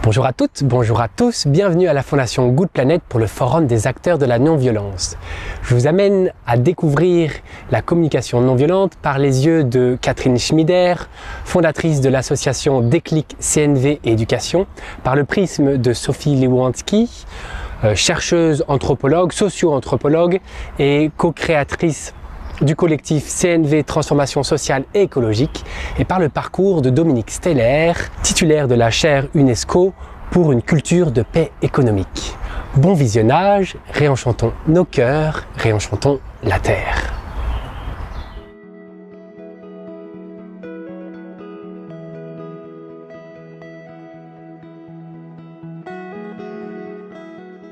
Bonjour à toutes, bonjour à tous, bienvenue à la Fondation Good Planet pour le Forum des acteurs de la non-violence. Je vous amène à découvrir la communication non-violente par les yeux de Catherine Schmider, fondatrice de l'association Déclic CNV Éducation, par le prisme de Sophie Lewanski, chercheuse anthropologue, socio-anthropologue et co-créatrice du collectif CNV Transformation Sociale et Écologique, et par le parcours de Dominique Steller, titulaire de la chaire UNESCO pour une culture de paix économique. Bon visionnage, réenchantons nos cœurs, réenchantons la Terre.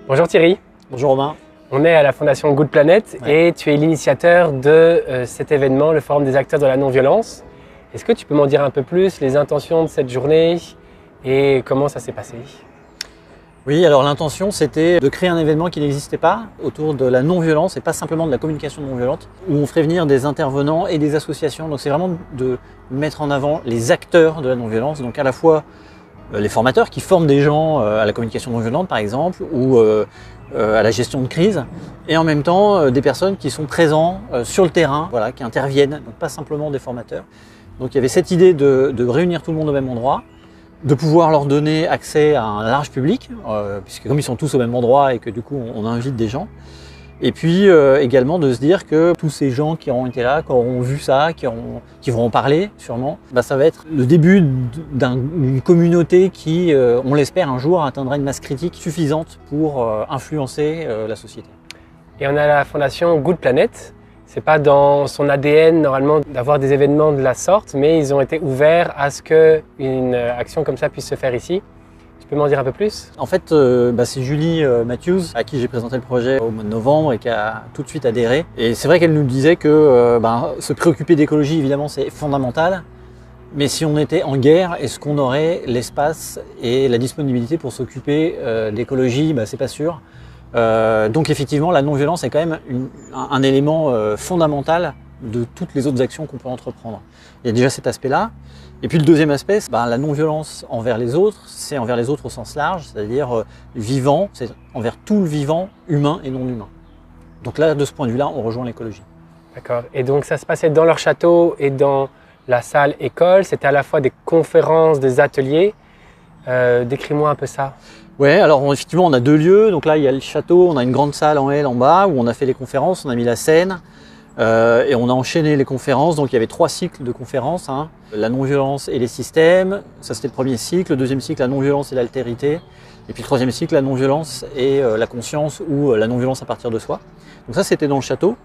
Bonjour Thierry. Bonjour Romain. On est à la Fondation Good Planet et tu es l'initiateur de cet événement, le Forum des acteurs de la non-violence. Est-ce que tu peux m'en dire un peu plus, les intentions de cette journée et comment ça s'est passé? Oui, alors l'intention c'était de créer un événement qui n'existait pas autour de la non-violence et pas simplement de la communication non-violente, où on ferait venir des intervenants et des associations. Donc c'est vraiment de mettre en avant les acteurs de la non-violence, donc à la fois les formateurs qui forment des gens à la communication non-violente par exemple, ou à la gestion de crise, et en même temps des personnes qui sont présentes sur le terrain, voilà, qui interviennent, donc pas simplement des formateurs. Donc il y avait cette idée de réunir tout le monde au même endroit, de pouvoir leur donner accès à un large public, puisque comme ils sont tous au même endroit et que du coup on invite des gens, et puis également de se dire que tous ces gens qui auront été là, qui auront vu ça, qui vont en parler sûrement, bah, ça va être le début d'une communauté qui, on l'espère un jour, atteindra une masse critique suffisante pour influencer la société. Et on a la Fondation Good Planet. C'est pas dans son ADN normalement d'avoir des événements de la sorte, mais ils ont été ouverts à ce qu'une action comme ça puisse se faire ici. Tu peux m'en dire un peu plus? En fait, c'est Julie Matthews à qui j'ai présenté le projet au mois de novembre et qui a tout de suite adhéré. Et c'est vrai qu'elle nous disait que se préoccuper d'écologie, évidemment, c'est fondamental. Mais si on était en guerre, est-ce qu'on aurait l'espace et la disponibilité pour s'occuper d'écologie? C'est pas sûr. Donc effectivement, la non-violence est quand même un élément fondamental de toutes les autres actions qu'on peut entreprendre. Il y a déjà cet aspect-là. Et puis le deuxième aspect, la non-violence envers les autres, c'est envers les autres au sens large, c'est-à-dire vivant, c'est envers tout le vivant, humain et non humain. Donc là, de ce point de vue-là, on rejoint l'écologie. D'accord. Et donc ça se passait dans leur château et dans la salle école, c'était à la fois des conférences, des ateliers. Décris-moi un peu ça. Ouais, alors effectivement, on a deux lieux. Donc là, il y a le château, on a une grande salle en L en bas où on a fait les conférences, on a mis la scène. Et on a enchaîné les conférences, donc il y avait 3 cycles de conférences, la non-violence et les systèmes, ça c'était le premier cycle, le deuxième cycle la non-violence et l'altérité, et puis le troisième cycle la non-violence et la conscience ou la non-violence à partir de soi. Donc ça c'était dans le château,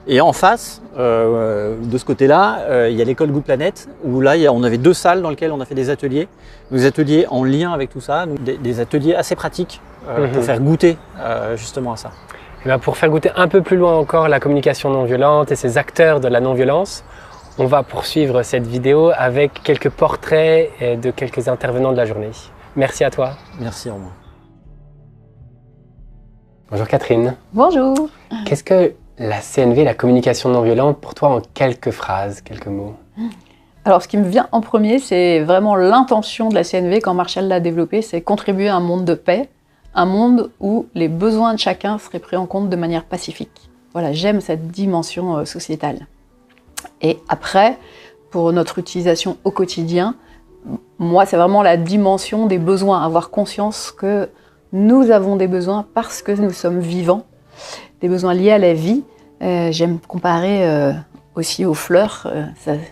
et en face, de ce côté-là, il y a l'école Good Planet, où là on avait 2 salles dans lesquelles on a fait des ateliers en lien avec tout ça, donc des ateliers assez pratiques pour faire goûter justement à ça. Et pour faire goûter un peu plus loin encore la communication non violente et ses acteurs de la non-violence, on va poursuivre cette vidéo avec quelques portraits de quelques intervenants de la journée. Merci à toi. Merci Romain. Bonjour Catherine. Bonjour. Qu'est-ce que la CNV, la communication non violente, pour toi en quelques phrases, quelques mots? Alors ce qui me vient en premier, c'est vraiment l'intention de la CNV quand Marshall l'a développée, c'est contribuer à un monde de paix. Un monde où les besoins de chacun seraient pris en compte de manière pacifique. Voilà, j'aime cette dimension sociétale. Et après, pour notre utilisation au quotidien, moi, c'est vraiment la dimension des besoins, avoir conscience que nous avons des besoins parce que nous sommes vivants, des besoins liés à la vie. J'aime comparer aussi aux fleurs.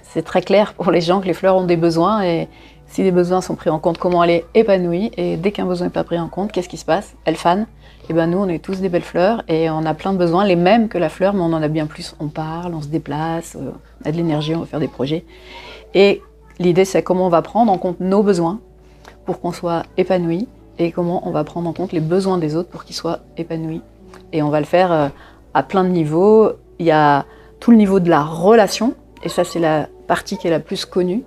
C'est très clair pour les gens que les fleurs ont des besoins et si les besoins sont pris en compte, comment elle est épanouie, et dès qu'un besoin n'est pas pris en compte, qu'est-ce qui se passe? Elle fane. Et nous, on est tous des belles fleurs, et on a plein de besoins, les mêmes que la fleur, mais on en a bien plus. On parle, on se déplace, on a de l'énergie, on va faire des projets. Et l'idée, c'est comment on va prendre en compte nos besoins pour qu'on soit épanoui, et comment on va prendre en compte les besoins des autres pour qu'ils soient épanouis. Et on va le faire à plein de niveaux. Il y a tout le niveau de la relation, et ça, c'est la partie qui est la plus connue.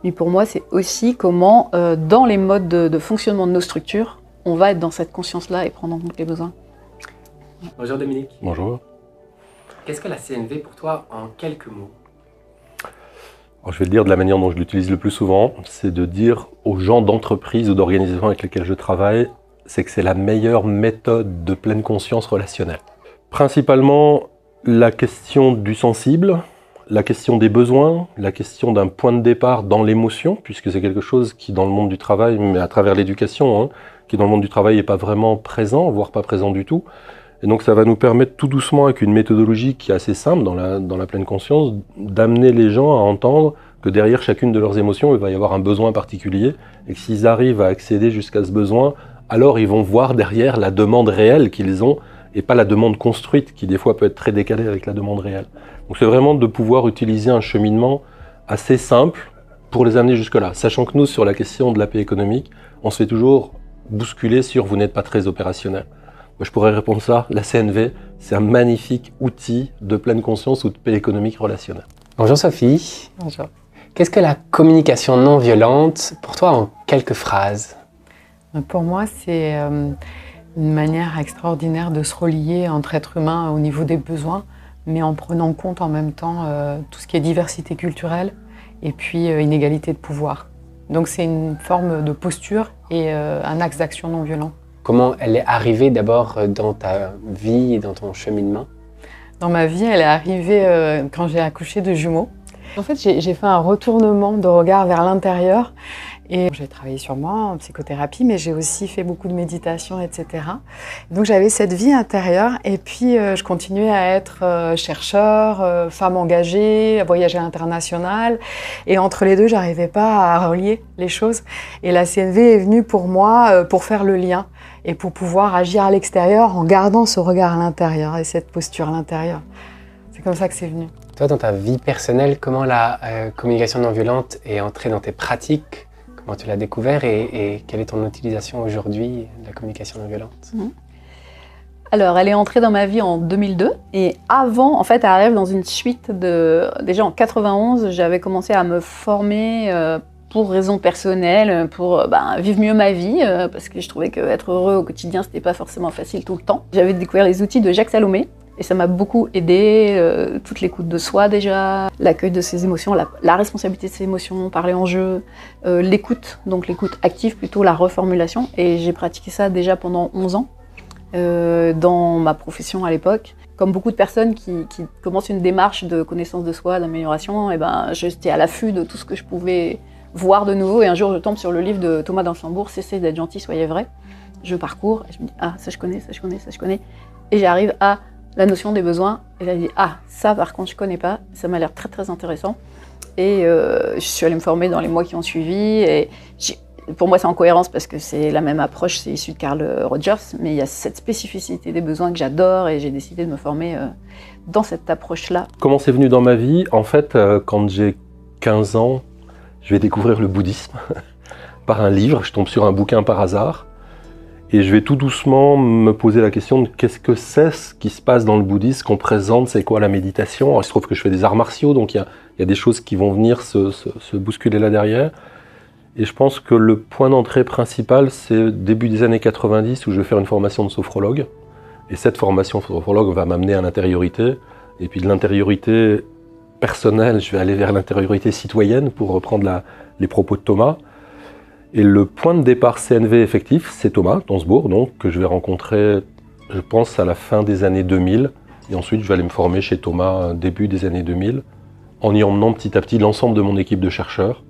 Mais pour moi, c'est aussi comment, dans les modes de fonctionnement de nos structures, on va être dans cette conscience-là et prendre en compte les besoins. Bonjour Dominique. Bonjour. Qu'est-ce que la CNV pour toi en quelques mots? Alors, je vais le dire de la manière dont je l'utilise le plus souvent, c'est de dire aux gens d'entreprise ou d'organisations avec lesquelles je travaille, c'est que c'est la meilleure méthode de pleine conscience relationnelle. Principalement, la question du sensible, la question des besoins, la question d'un point de départ dans l'émotion, puisque c'est quelque chose qui dans le monde du travail, mais à travers l'éducation, qui dans le monde du travail n'est pas vraiment présent, voire pas présent du tout. Et donc ça va nous permettre tout doucement, avec une méthodologie qui est assez simple dans la pleine conscience, d'amener les gens à entendre que derrière chacune de leurs émotions, il va y avoir un besoin particulier, et que s'ils arrivent à accéder jusqu'à ce besoin, alors ils vont voir derrière la demande réelle qu'ils ont, et pas la demande construite, qui des fois peut être très décalée avec la demande réelle. Donc c'est vraiment de pouvoir utiliser un cheminement assez simple pour les amener jusque-là. Sachant que nous, sur la question de la paix économique, on se fait toujours bousculer sur « vous n'êtes pas très opérationnel ». Moi, je pourrais répondre ça, la CNV, c'est un magnifique outil de pleine conscience ou de paix économique relationnelle. Bonjour Sophie. Bonjour. Qu'est-ce que la communication non violente pour toi en quelques phrases? Pour moi, c'est une manière extraordinaire de se relier entre êtres humains au niveau des besoins, mais en prenant en compte en même temps tout ce qui est diversité culturelle et puis inégalité de pouvoir. Donc c'est une forme de posture et un axe d'action non violent. Comment elle est arrivée d'abord dans ta vie et dans ton cheminement? Dans ma vie, elle est arrivée quand j'ai accouché de jumeaux. En fait, j'ai fait un retournement de regard vers l'intérieur et j'ai travaillé sur moi en psychothérapie, mais j'ai aussi fait beaucoup de méditation, etc. Donc j'avais cette vie intérieure et puis je continuais à être chercheur, femme engagée, à voyager à l'international. Et entre les deux, j'arrivais pas à relier les choses. Et la CNV est venue pour moi pour faire le lien et pour pouvoir agir à l'extérieur en gardant ce regard à l'intérieur et cette posture à l'intérieur. C'est comme ça que c'est venu. Toi, dans ta vie personnelle, comment la communication non violente est entrée dans tes pratiques? Comment tu l'as découvert et quelle est ton utilisation aujourd'hui de la communication non violente? Alors, elle est entrée dans ma vie en 2002 et avant, en fait, elle arrive dans une suite de... Déjà en 91, j'avais commencé à me former pour raisons personnelles, pour vivre mieux ma vie, parce que je trouvais qu'être heureux au quotidien, c'était pas forcément facile tout le temps. J'avais découvert les outils de Jacques Salomé. Et ça m'a beaucoup aidé, toute l'écoute de soi déjà, l'accueil de ses émotions, la responsabilité de ses émotions, parler en jeu, l'écoute, donc l'écoute active plutôt, la reformulation. Et j'ai pratiqué ça déjà pendant 11 ans dans ma profession à l'époque. Comme beaucoup de personnes qui commencent une démarche de connaissance de soi, d'amélioration, j'étais à l'affût de tout ce que je pouvais voir de nouveau. Et un jour, je tombe sur le livre de Thomas d'Ansembourg, Cessez d'être gentil, soyez vrai. Je parcours et je me dis, ah, ça je connais, ça je connais, ça je connais. Et j'arrive à la notion des besoins, et là, je dis, ah, ça par contre je connais pas, ça m'a l'air très très intéressant. Et je suis allée me former dans les mois qui ont suivi, et pour moi c'est en cohérence parce que c'est la même approche, c'est issu de Carl Rogers, mais il y a cette spécificité des besoins que j'adore, et j'ai décidé de me former dans cette approche-là. Comment c'est venu dans ma vie? En fait, quand j'ai 15 ans, je vais découvrir le bouddhisme par un livre, je tombe sur un bouquin par hasard. Et je vais tout doucement me poser la question de qu'est-ce que c'est ce qui se passe dans le bouddhisme, qu'on présente, c'est quoi la méditation. Alors, il se trouve que je fais des arts martiaux, donc il y a des choses qui vont venir se bousculer là derrière. Et je pense que le point d'entrée principal, c'est début des années 90 où je vais faire une formation de sophrologue. Et cette formation de sophrologue va m'amener à l'intériorité. Et puis de l'intériorité personnelle, je vais aller vers l'intériorité citoyenne pour reprendre les propos de Thomas. Et le point de départ CNV effectif, c'est Thomas D'Ansbourg, donc, que je vais rencontrer, je pense, à la fin des années 2000. Et ensuite, je vais aller me former chez Thomas début des années 2000, en y emmenant petit à petit l'ensemble de mon équipe de chercheurs,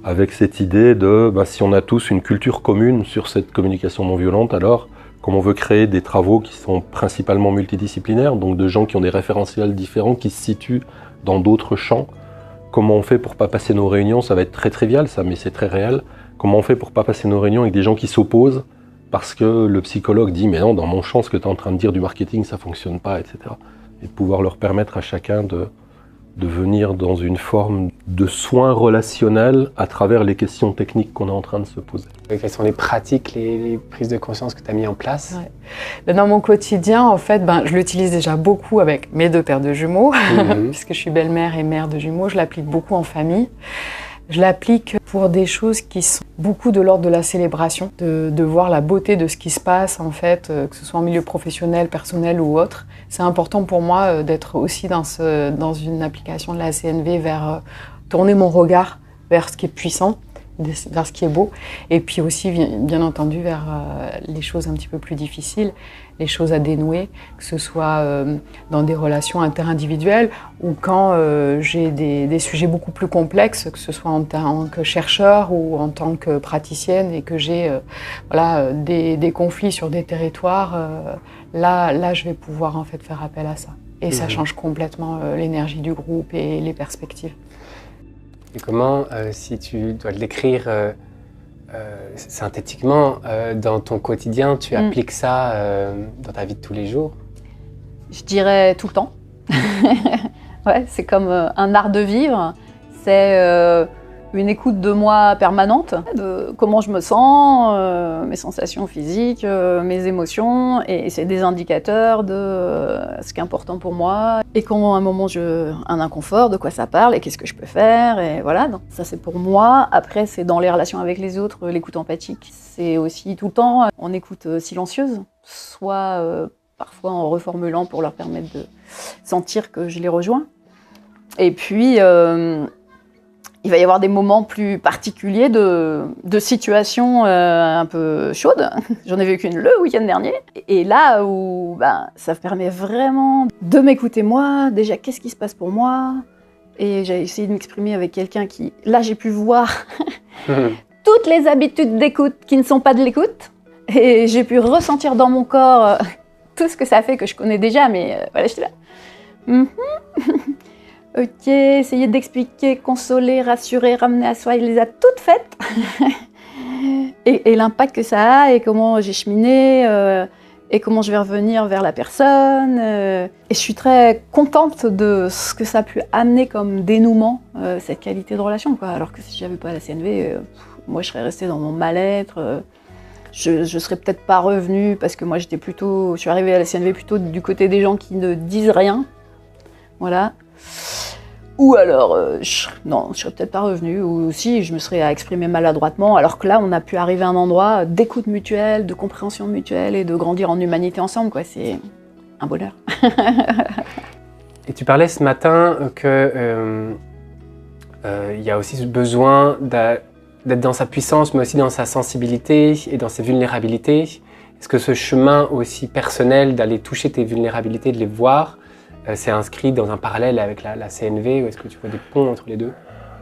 avec cette idée de, si on a tous une culture commune sur cette communication non violente, alors, comme on veut créer des travaux qui sont principalement multidisciplinaires, donc de gens qui ont des référentiels différents, qui se situent dans d'autres champs, comment on fait pour ne pas passer nos réunions? Ça va être très trivial, ça, mais c'est très réel. Comment on fait pour ne pas passer nos réunions avec des gens qui s'opposent parce que le psychologue dit « mais non, dans mon champ, ce que tu es en train de dire du marketing, ça ne fonctionne pas, etc. » Et de pouvoir leur permettre à chacun de venir dans une forme de soin relationnel à travers les questions techniques qu'on est en train de se poser. Quelles sont les pratiques, les prises de conscience que tu as mis en place? Dans mon quotidien, en fait, je l'utilise déjà beaucoup avec mes 2 paires de jumeaux, puisque je suis belle-mère et mère de jumeaux, je l'applique beaucoup en famille. Je l'applique pour des choses qui sont beaucoup de l'ordre de la célébration, de voir la beauté de ce qui se passe, en fait, que ce soit en milieu professionnel, personnel ou autre. C'est important pour moi d'être aussi dans une application de la CNV vers tourner mon regard vers ce qui est puissant, vers ce qui est beau, et puis aussi, bien entendu, vers les choses un petit peu plus difficiles, les choses à dénouer, que ce soit dans des relations interindividuelles ou quand j'ai des sujets beaucoup plus complexes, que ce soit en tant que chercheur ou en tant que praticienne, et que j'ai voilà, des conflits sur des territoires, là, je vais pouvoir en fait faire appel à ça. Et ça change complètement l'énergie du groupe et les perspectives. Et comment, si tu dois le décrire synthétiquement, dans ton quotidien, tu appliques ça dans ta vie de tous les jours? Je dirais tout le temps. Ouais, c'est comme un art de vivre. C'est une écoute de moi permanente, de comment je me sens, mes sensations physiques, mes émotions, et c'est des indicateurs de ce qui est important pour moi, et quand à un moment j'ai un inconfort, de quoi ça parle, et qu'est-ce que je peux faire, et voilà. Donc, ça c'est pour moi. Après c'est dans les relations avec les autres, l'écoute empathique. C'est aussi tout le temps en écoute silencieuse, soit parfois en reformulant pour leur permettre de sentir que je les rejoins. Et puis il va y avoir des moments plus particuliers de situations un peu chaudes. J'en ai vécu une le week-end dernier. Et là où ça permet vraiment de m'écouter moi. Déjà, qu'est-ce qui se passe pour moi? Et j'ai essayé de m'exprimer avec quelqu'un qui... Là, j'ai pu voir toutes les habitudes d'écoute qui ne sont pas de l'écoute. Et j'ai pu ressentir dans mon corps tout ce que ça fait que je connais déjà. Mais voilà, j'étais là. Ok, essayer d'expliquer, consoler, rassurer, ramener à soi, il les a toutes faites. et l'impact que ça a, et comment j'ai cheminé, et comment je vais revenir vers la personne. Et je suis très contente de ce que ça a pu amener comme dénouement, cette qualité de relation, quoi. Alors que si j'avais pas la CNV, moi je serais restée dans mon mal-être. Je serais peut-être pas revenue, parce que moi je suis arrivée à la CNV plutôt du côté des gens qui ne disent rien. Voilà. Ou alors, je serais peut-être pas revenue, ou si je me serais exprimée maladroitement, alors que là, on a pu arriver à un endroit d'écoute mutuelle, de compréhension mutuelle et de grandir en humanité ensemble, quoi. C'est un bonheur. Et tu parlais ce matin que il y a aussi besoin d'être dans sa puissance, mais aussi dans sa sensibilité et dans ses vulnérabilités. Est-ce que ce chemin aussi personnel d'aller toucher tes vulnérabilités, de les voir, c'est inscrit dans un parallèle avec la CNV, ou est-ce que tu vois des ponts entre les deux?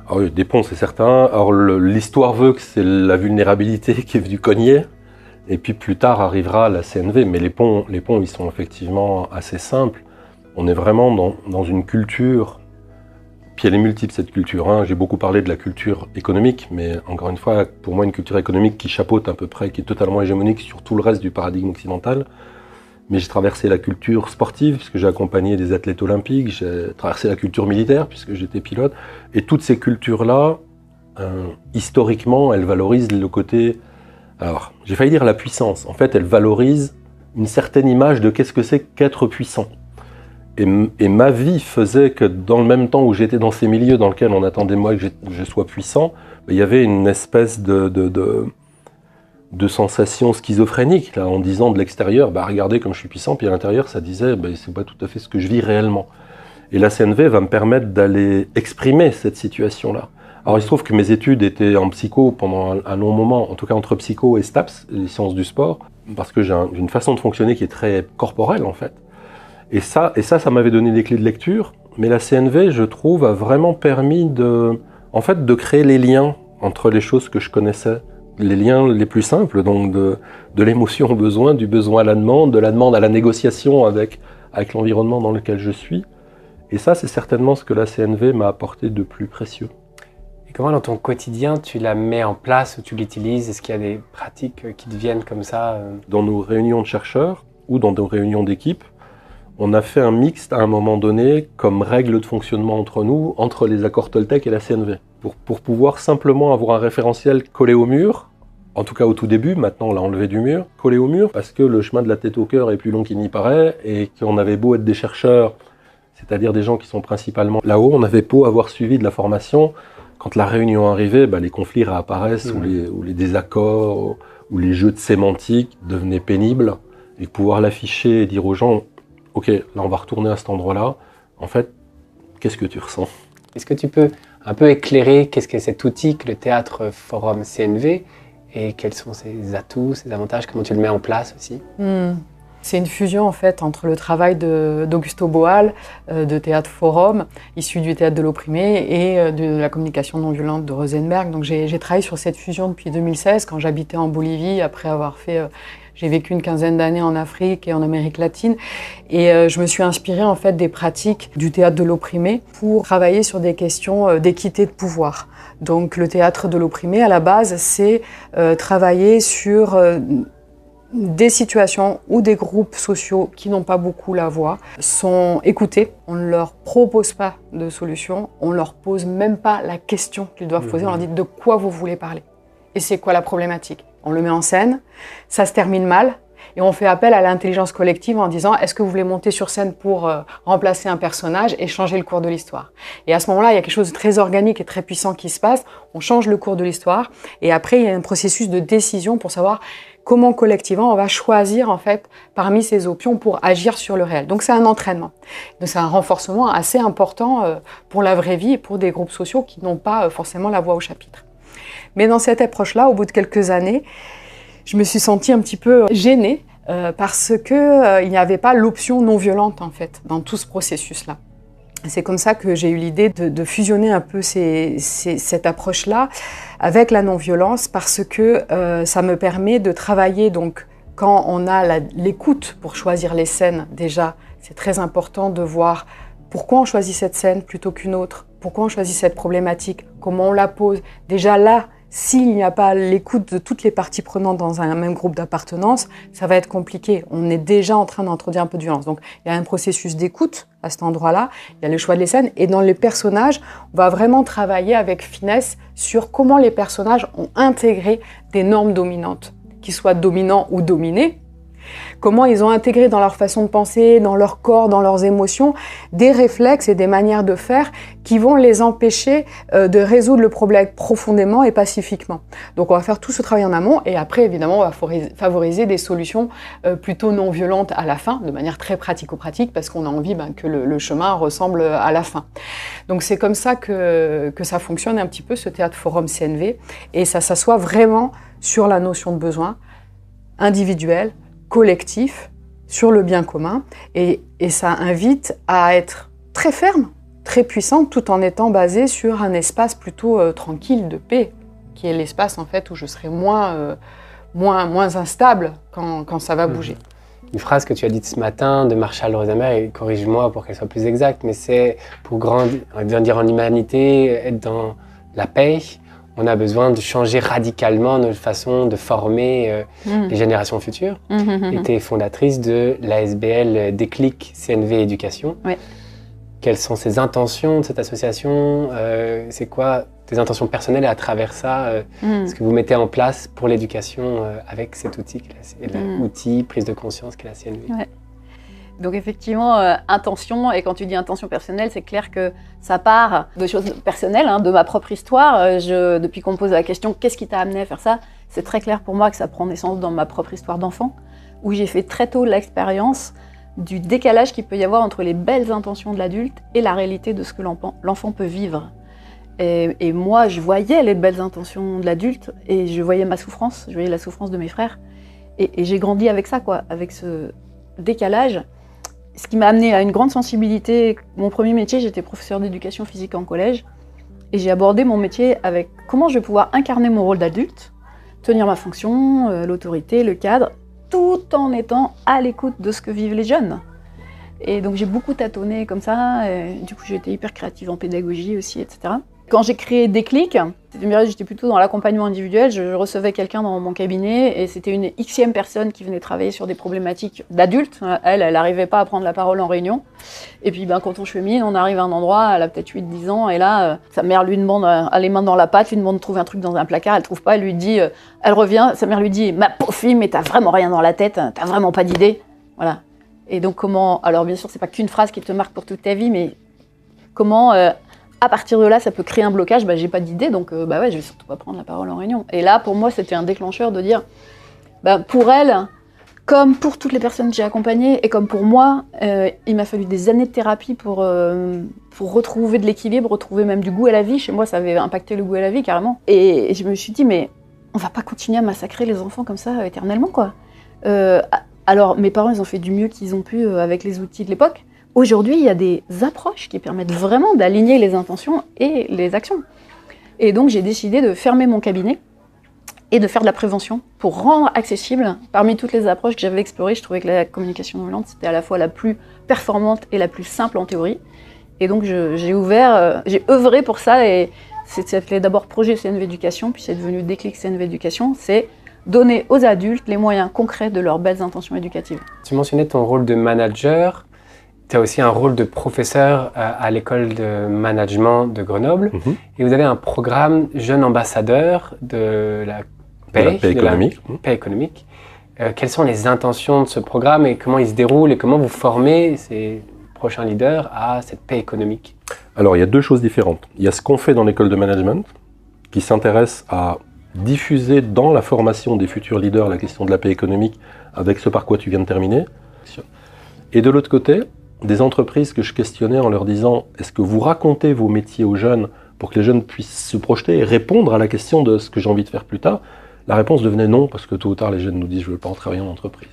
Ah oui, des ponts, c'est certain. Alors l'histoire veut que c'est la vulnérabilité qui est venue cogner, et puis plus tard arrivera la CNV. Mais les ponts, ils sont effectivement assez simples. On est vraiment dans une culture, puis elle est multiple cette culture, hein. J'ai beaucoup parlé de la culture économique, mais encore une fois, pour moi, une culture économique qui chapeaute à peu près, qui est totalement hégémonique sur tout le reste du paradigme occidental. Mais j'ai traversé la culture sportive, puisque j'ai accompagné des athlètes olympiques, j'ai traversé la culture militaire, puisque j'étais pilote. Et toutes ces cultures-là, historiquement, elles valorisent le côté... Alors, j'ai failli dire la puissance. En fait, elles valorisent une certaine image de qu'est-ce que c'est qu'être puissant. Et ma vie faisait que dans le même temps où j'étais dans ces milieux dans lesquels on attendait moi que je sois puissant, il y avait une espèce de sensation schizophrénique, là, en disant de l'extérieur, regardez comme je suis puissant, puis à l'intérieur, ça disait, c'est pas tout à fait ce que je vis réellement. Et la CNV va me permettre d'aller exprimer cette situation-là. Alors il se trouve que mes études étaient en psycho pendant un long moment, en tout cas entre psycho et STAPS, les sciences du sport, parce que j'ai une façon de fonctionner qui est très corporelle, en fait. Et ça m'avait donné des clés de lecture, mais la CNV, je trouve, a vraiment permis de créer les liens entre les choses que je connaissais. Les liens les plus simples, donc de l'émotion au besoin, du besoin à la demande, de la demande à la négociation avec l'environnement dans lequel je suis. Et ça, c'est certainement ce que la CNV m'a apporté de plus précieux. Et comment dans ton quotidien tu la mets en place ou tu l'utilises? Est-ce qu'il y a des pratiques qui te viennent comme ça? Dans nos réunions de chercheurs ou dans nos réunions d'équipe, on a fait un mixte à un moment donné comme règle de fonctionnement entre nous, entre les accords Toltec et la CNV. Pour pouvoir simplement avoir un référentiel collé au mur, en tout cas au tout début, maintenant on l'a enlevé du mur, collé au mur, parce que le chemin de la tête au cœur est plus long qu'il n'y paraît, et qu'on avait beau être des chercheurs, c'est-à-dire des gens qui sont principalement là-haut, on avait beau avoir suivi de la formation, quand la réunion arrivait, les conflits réapparaissent, ou les désaccords, ou les jeux de sémantique devenaient pénibles, et pouvoir l'afficher et dire aux gens, ok, là on va retourner à cet endroit-là, en fait, qu'est-ce que tu ressens? Est-ce que tu peux un peu éclairer qu'est-ce que cet outil que le Théâtre Forum CNV et quels sont ses atouts, ses avantages, comment tu le mets en place aussi? C'est une fusion en fait entre le travail d'Augusto Boal, de Théâtre Forum, issu du théâtre de l'opprimé, et de la communication non violente de Rosenberg. Donc j'ai travaillé sur cette fusion depuis 2016 quand j'habitais en Bolivie, après avoir fait... j'ai vécu une quinzaine d'années en Afrique et en Amérique latine et je me suis inspirée en fait des pratiques du théâtre de l'opprimé pour travailler sur des questions d'équité de pouvoir. Donc le théâtre de l'opprimé à la base c'est travailler sur des situations où des groupes sociaux qui n'ont pas beaucoup la voix sont écoutés. On ne leur propose pas de solution, on ne leur pose même pas la question qu'ils doivent poser, on leur dit de quoi vous voulez parler et c'est quoi la problématique. On le met en scène, ça se termine mal et on fait appel à l'intelligence collective en disant est-ce que vous voulez monter sur scène pour remplacer un personnage et changer le cours de l'histoire. Et à ce moment-là, il y a quelque chose de très organique et très puissant qui se passe, on change le cours de l'histoire et après il y a un processus de décision pour savoir comment collectivement on va choisir en fait parmi ces options pour agir sur le réel. Donc c'est un entraînement. Donc c'est un renforcement assez important pour la vraie vie et pour des groupes sociaux qui n'ont pas forcément la voix au chapitre. Mais dans cette approche-là, au bout de quelques années, je me suis sentie un petit peu gênée parce qu'il n'y avait pas l'option non violente en fait dans tout ce processus-là. C'est comme ça que j'ai eu l'idée de fusionner un peu cette approche-là avec la non-violence parce que ça me permet de travailler, donc quand on a l'écoute pour choisir les scènes, déjà, c'est très important de voir pourquoi on choisit cette scène plutôt qu'une autre, pourquoi on choisit cette problématique, comment on la pose. Déjà là, s'il n'y a pas l'écoute de toutes les parties prenantes dans un même groupe d'appartenance, ça va être compliqué. On est déjà en train d'introduire un peu de violence. Donc, il y a un processus d'écoute à cet endroit-là. Il y a le choix des scènes. Et dans les personnages, on va vraiment travailler avec finesse sur comment les personnages ont intégré des normes dominantes, qu'ils soient dominants ou dominés. Comment ils ont intégré dans leur façon de penser, dans leur corps, dans leurs émotions, des réflexes et des manières de faire qui vont les empêcher de résoudre le problème profondément et pacifiquement. Donc on va faire tout ce travail en amont et après évidemment on va favoriser des solutions plutôt non violentes à la fin, de manière très pratico-pratique parce qu'on a envie que le chemin ressemble à la fin. Donc c'est comme ça que ça fonctionne un petit peu ce théâtre forum CNV et ça s'assoit vraiment sur la notion de besoin individuel, collectif, sur le bien commun, et ça invite à être très ferme, très puissante, tout en étant basé sur un espace plutôt tranquille, de paix, qui est l'espace en fait où je serai moins instable quand ça va bouger. Une phrase que tu as dite ce matin de Marshall Rosenberg, et corrige-moi pour qu'elle soit plus exacte, mais c'est pour grandir en humanité, être dans la paix, on a besoin de changer radicalement notre façon de former les générations futures. Et tu es fondatrice de l'ASBL Déclic CNV Éducation. Oui. Quelles sont ces intentions de cette association? C'est quoi tes intentions personnelles et à travers ça, ce que vous mettez en place pour l'éducation avec cet outil, l'outil prise de conscience qu'est la CNV? Ouais. Donc effectivement, intention, et quand tu dis intention personnelle, c'est clair que ça part de choses personnelles, de ma propre histoire. Depuis qu'on me pose la question « qu'est-ce qui t'a amené à faire ça ?», c'est très clair pour moi que ça prend naissance dans ma propre histoire d'enfant, où j'ai fait très tôt l'expérience du décalage qu'il peut y avoir entre les belles intentions de l'adulte et la réalité de ce que l'enfant peut vivre. Et moi, je voyais les belles intentions de l'adulte et je voyais ma souffrance, je voyais la souffrance de mes frères. Et j'ai grandi avec ça, avec ce décalage. Ce qui m'a amené à une grande sensibilité. Mon premier métier, j'étais professeur d'éducation physique en collège. Et j'ai abordé mon métier avec comment je vais pouvoir incarner mon rôle d'adulte, tenir ma fonction, l'autorité, le cadre, tout en étant à l'écoute de ce que vivent les jeunes. Et donc j'ai beaucoup tâtonné comme ça. Et du coup, j'ai été hyper créative en pédagogie aussi, etc. Quand j'ai créé Déclic, j'étais plutôt dans l'accompagnement individuel, je recevais quelqu'un dans mon cabinet et c'était une Xème personne qui venait travailler sur des problématiques d'adultes. Elle n'arrivait pas à prendre la parole en réunion. Et puis quand on chemine, on arrive à un endroit, elle a peut-être 8-10 ans, et là, sa mère lui demande, a les mains dans la pâte, lui demande de trouver un truc dans un placard, elle trouve pas, elle lui dit, elle revient, sa mère lui dit « Ma pauvre fille, mais t'as vraiment rien dans la tête, t'as vraiment pas d'idée ». Voilà. Et donc comment, alors bien sûr, c'est pas qu'une phrase qui te marque pour toute ta vie, mais comment... à partir de là, ça peut créer un blocage, j'ai pas d'idée, donc je vais surtout pas prendre la parole en réunion. Et là, pour moi, c'était un déclencheur de dire, pour elle, comme pour toutes les personnes que j'ai accompagnées, et comme pour moi, il m'a fallu des années de thérapie pour retrouver de l'équilibre, retrouver même du goût à la vie. Chez moi, ça avait impacté le goût à la vie, carrément. Et je me suis dit, mais on va pas continuer à massacrer les enfants comme ça éternellement, quoi. Alors, mes parents, ils ont fait du mieux qu'ils ont pu avec les outils de l'époque. Aujourd'hui, il y a des approches qui permettent vraiment d'aligner les intentions et les actions. Et donc, j'ai décidé de fermer mon cabinet et de faire de la prévention pour rendre accessible, parmi toutes les approches que j'avais explorées, je trouvais que la communication non violente, c'était à la fois la plus performante et la plus simple en théorie. Et donc j'ai œuvré pour ça, et c'était d'abord projet CNV Éducation, puis c'est devenu Déclic CNV Éducation, c'est donner aux adultes les moyens concrets de leurs belles intentions éducatives. Tu mentionnais ton rôle de manager, tu as aussi un rôle de professeur à l'école de management de Grenoble, et vous avez un programme jeune ambassadeur de la paix économique. Quelles sont les intentions de ce programme et comment il se déroule et comment vous formez ces prochains leaders à cette paix économique? Alors, il y a deux choses différentes. Il y a ce qu'on fait dans l'école de management, qui s'intéresse à diffuser dans la formation des futurs leaders la question de la paix économique avec ce par quoi tu viens de terminer. Et de l'autre côté, des entreprises que je questionnais en leur disant « Est-ce que vous racontez vos métiers aux jeunes pour que les jeunes puissent se projeter et répondre à la question de ce que j'ai envie de faire plus tard ?» La réponse devenait non, parce que tôt ou tard, les jeunes nous disent « Je ne veux pas en travailler en entreprise ».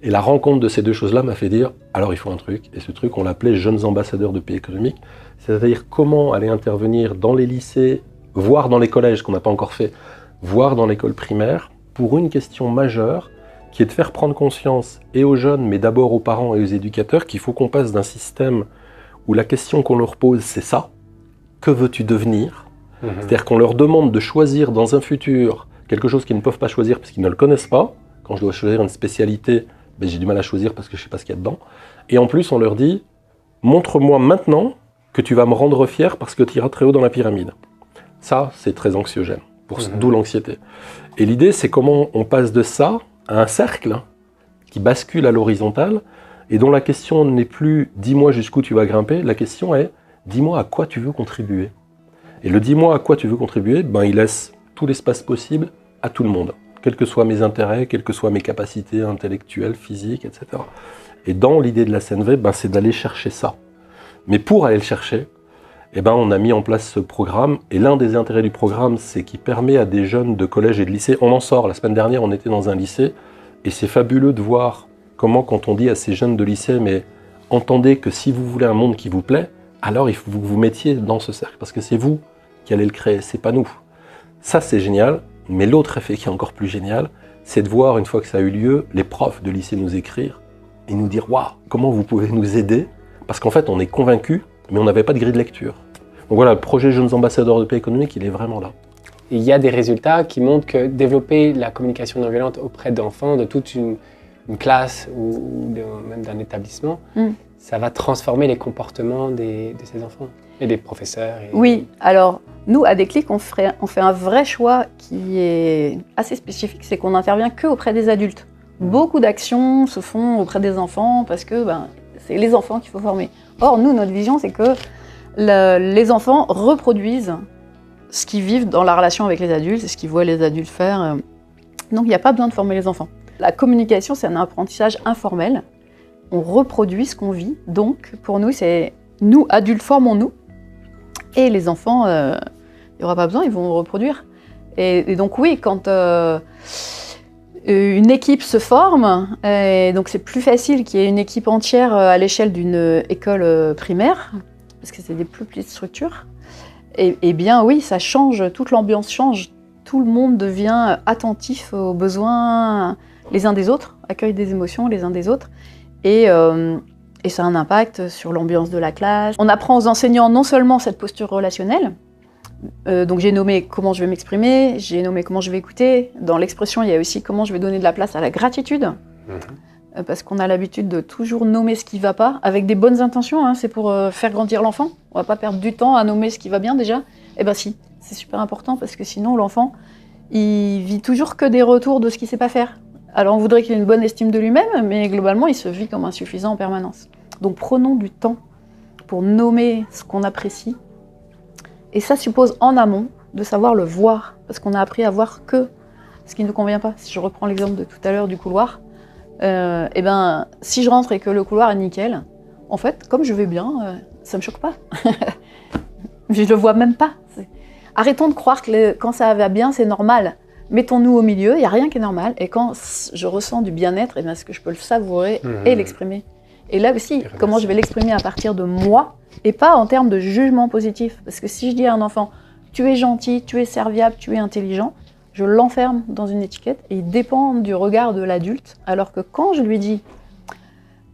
Et la rencontre de ces deux choses-là m'a fait dire « Alors il faut un truc ». Et ce truc, on l'appelait « Jeunes ambassadeurs de paix économique ». C'est-à-dire comment aller intervenir dans les lycées, voire dans les collèges, qu'on n'a pas encore fait, voire dans l'école primaire, pour une question majeure, qui est de faire prendre conscience et aux jeunes, mais d'abord aux parents et aux éducateurs, qu'il faut qu'on passe d'un système où la question qu'on leur pose, c'est ça. Que veux-tu devenir ? C'est-à-dire qu'on leur demande de choisir dans un futur quelque chose qu'ils ne peuvent pas choisir parce qu'ils ne le connaissent pas. Quand je dois choisir une spécialité, ben j'ai du mal à choisir parce que je ne sais pas ce qu'il y a dedans. Et en plus, on leur dit, montre-moi maintenant que tu vas me rendre fier parce que tu iras très haut dans la pyramide. Ça, c'est très anxiogène, d'où l'anxiété. Et l'idée, c'est comment on passe de ça à un cercle qui bascule à l'horizontale et dont la question n'est plus « dis-moi jusqu'où tu vas grimper », la question est « dis-moi à quoi tu veux contribuer ». Et le « dis-moi à quoi tu veux contribuer », ben, il laisse tout l'espace possible à tout le monde, quels que soient mes intérêts, quelles que soient mes capacités intellectuelles, physiques, etc. Et dans l'idée de la CNV, ben, c'est d'aller chercher ça. Mais pour aller le chercher, eh ben, on a mis en place ce programme, et l'un des intérêts du programme, c'est qu'il permet à des jeunes de collège et de lycée, on en sort, la semaine dernière on était dans un lycée, et c'est fabuleux de voir comment quand on dit à ces jeunes de lycée, mais entendez que si vous voulez un monde qui vous plaît, alors il faut que vous vous mettiez dans ce cercle, parce que c'est vous qui allez le créer, c'est pas nous. Ça c'est génial, mais l'autre effet qui est encore plus génial, c'est de voir, une fois que ça a eu lieu, les profs de lycée nous écrire et nous dire « Waouh, comment vous pouvez nous aider ?» Parce qu'en fait, on est convaincus, mais on n'avait pas de grille de lecture. Donc voilà, le projet Jeunes ambassadeurs de paix économique, il est vraiment là. Il y a des résultats qui montrent que développer la communication non violente auprès d'enfants, de toute une classe ou même d'un établissement, ça va transformer les comportements de ces enfants et des professeurs. Oui, alors nous, à Déclic, on fait un vrai choix qui est assez spécifique, c'est qu'on n'intervient qu'auprès des adultes. Beaucoup d'actions se font auprès des enfants parce que c'est les enfants qu'il faut former. Or, nous, notre vision, c'est que les enfants reproduisent ce qu'ils vivent dans la relation avec les adultes et ce qu'ils voient les adultes faire. Donc, il n'y a pas besoin de former les enfants. La communication, c'est un apprentissage informel. On reproduit ce qu'on vit. Donc, pour nous, c'est nous, adultes, formons-nous. Et les enfants, il n'y aura pas besoin, ils vont reproduire. Et donc, oui, quand une équipe se forme, et donc c'est plus facile qu'il y ait une équipe entière à l'échelle d'une école primaire, parce que c'est des plus petites structures. Et bien oui, ça change, toute l'ambiance change. Tout le monde devient attentif aux besoins les uns des autres, accueille des émotions les uns des autres. Et ça a un impact sur l'ambiance de la classe. On apprend aux enseignants non seulement cette posture relationnelle, donc j'ai nommé comment je vais m'exprimer, j'ai nommé comment je vais écouter. Dans l'expression, il y a aussi comment je vais donner de la place à la gratitude. Parce qu'on a l'habitude de toujours nommer ce qui ne va pas, avec des bonnes intentions, hein, c'est pour faire grandir l'enfant. On ne va pas perdre du temps à nommer ce qui va bien déjà. Eh bien si, c'est super important parce que sinon l'enfant, il vit toujours que des retours de ce qu'il ne sait pas faire. Alors on voudrait qu'il ait une bonne estime de lui-même, mais globalement il se vit comme insuffisant en permanence. Donc prenons du temps pour nommer ce qu'on apprécie. Et ça suppose en amont de savoir le voir, parce qu'on a appris à voir que ce qui ne nous convient pas. Si je reprends l'exemple de tout à l'heure du couloir, Et ben, si je rentre et que le couloir est nickel, en fait, comme je vais bien, ça me choque pas. Je le vois même pas. Arrêtons de croire que quand ça va bien, c'est normal. Mettons-nous au milieu, il n'y a rien qui est normal. Et quand je ressens du bien-être, et bien, est-ce que je peux le savourer et l'exprimer? Et là aussi, comment je vais l'exprimer à partir de moi et pas en termes de jugement positif. Parce que si je dis à un enfant, tu es gentil, tu es serviable, tu es intelligent, je l'enferme dans une étiquette et il dépend du regard de l'adulte. Alors que quand je lui dis,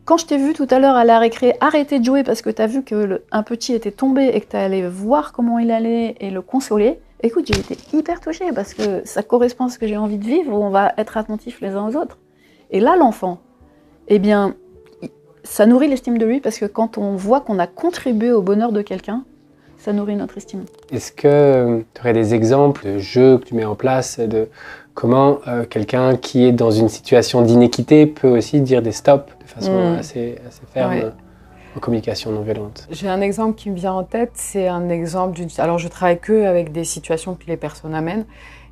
quand je t'ai vu tout à l'heure à la récré arrêter de jouer parce que tu as vu qu'un petit était tombé et que tu allé voir comment il allait et le consoler, écoute, j'ai été hyper touchée parce que ça correspond à ce que j'ai envie de vivre, où on va être attentifs les uns aux autres. Et là, l'enfant, eh bien, ça nourrit l'estime de lui parce que quand on voit qu'on a contribué au bonheur de quelqu'un, ça nourrit notre estime. Est-ce que tu aurais des exemples de jeux que tu mets en place, de comment quelqu'un qui est dans une situation d'inéquité peut aussi dire des stops de façon assez ferme en communication non violente? J'ai un exemple qui me vient en tête, c'est un exemple d'une... Alors je travaille que avec des situations que les personnes amènent,